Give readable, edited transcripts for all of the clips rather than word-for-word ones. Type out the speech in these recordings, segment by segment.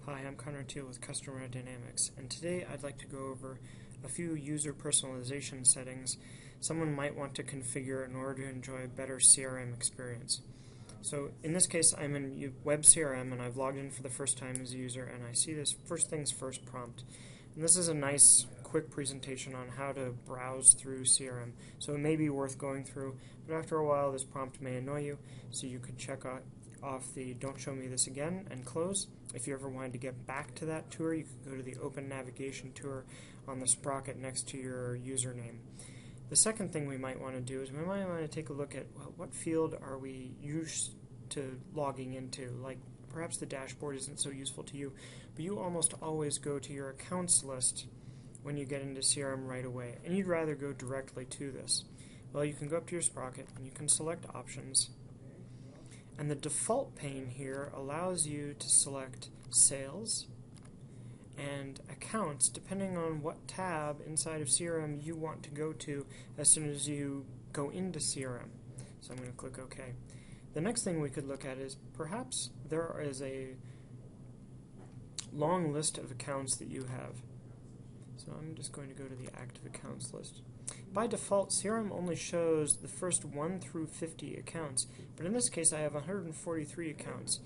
Hi, I'm Connor Teal with Customer Dynamics, and today I'd like to go over a few user personalization settings someone might want to configure in order to enjoy a better CRM experience. So in this case, I'm in Web CRM and I've logged in for the first time as a user, and I see this first things first prompt. And this is a nice quick presentation on how to browse through CRM. So it may be worth going through, but after a while this prompt may annoy you, so you could check off the "Don't show me this again" and close. If you ever wanted to get back to that tour, you could go to the Open Navigation tour on the sprocket next to your username. The second thing we might want to do is we might want to take a look at what field are we used to logging into. Like perhaps the dashboard isn't so useful to you, but you almost always go to your accounts list when you get into CRM right away, and you'd rather go directly to this. Well, you can go up to your sprocket and you can select options. And the default pane here allows you to select sales and accounts depending on what tab inside of CRM you want to go to as soon as you go into CRM. So I'm going to click OK. The next thing we could look at is perhaps there is a long list of accounts that you have. So I'm just going to go to the active accounts list. By default, CRM only shows the first 1 through 50 accounts, but in this case I have 143 accounts.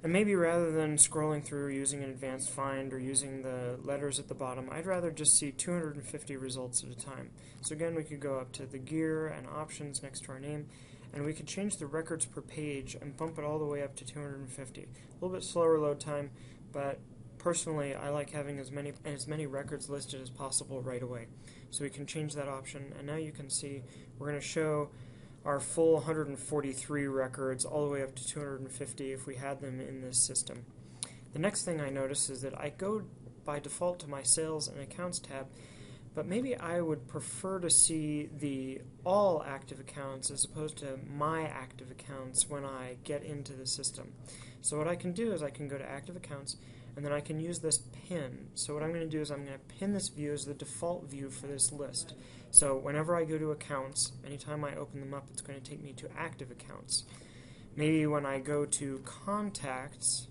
And maybe rather than scrolling through using an advanced find or using the letters at the bottom, I'd rather just see 250 results at a time. So again, we could go up to the gear and options next to our name, and we could change the records per page and bump it all the way up to 250. A little bit slower load time, but personally, I like having as many records listed as possible right away. So we can change that option, and now you can see we're going to show our full 143 records all the way up to 250 if we had them in this system. The next thing I notice is that I go by default to my Sales and Accounts tab, but maybe I would prefer to see the all active accounts as opposed to my active accounts when I get into the system. So what I can do is I can go to active accounts, and then I can use this pin. So what I'm going to do is I'm going to pin this view as the default view for this list. So whenever I go to accounts, anytime I open them up, it's going to take me to active accounts. Maybe when I go to contacts,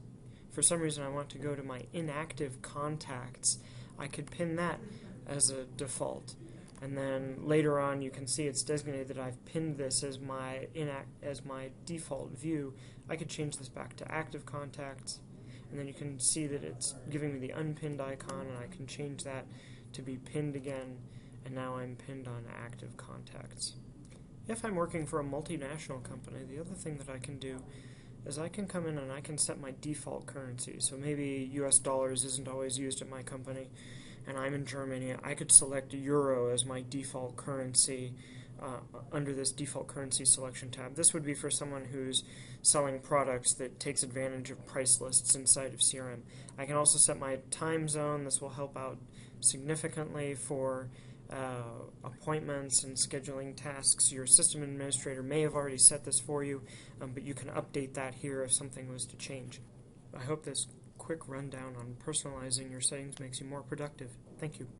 for some reason I want to go to my inactive contacts, I could pin that as a default. And then later on you can see it's designated that I've pinned this as my default view. I could change this back to active contacts, and then you can see that it's giving me the unpinned icon, and I can change that to be pinned again, and now I'm pinned on active contacts. If I'm working for a multinational company, the other thing that I can do is I can come in and I can set my default currency. So maybe US dollars isn't always used at my company, and I'm in Germany. I could select euro as my default currency under this default currency selection tab. This would be for someone who's selling products that takes advantage of price lists inside of CRM. I can also set my time zone. This will help out significantly for appointments and scheduling tasks. Your system administrator may have already set this for you, but you can update that here if something was to change. I hope this quick rundown on personalizing your settings makes you more productive. Thank you.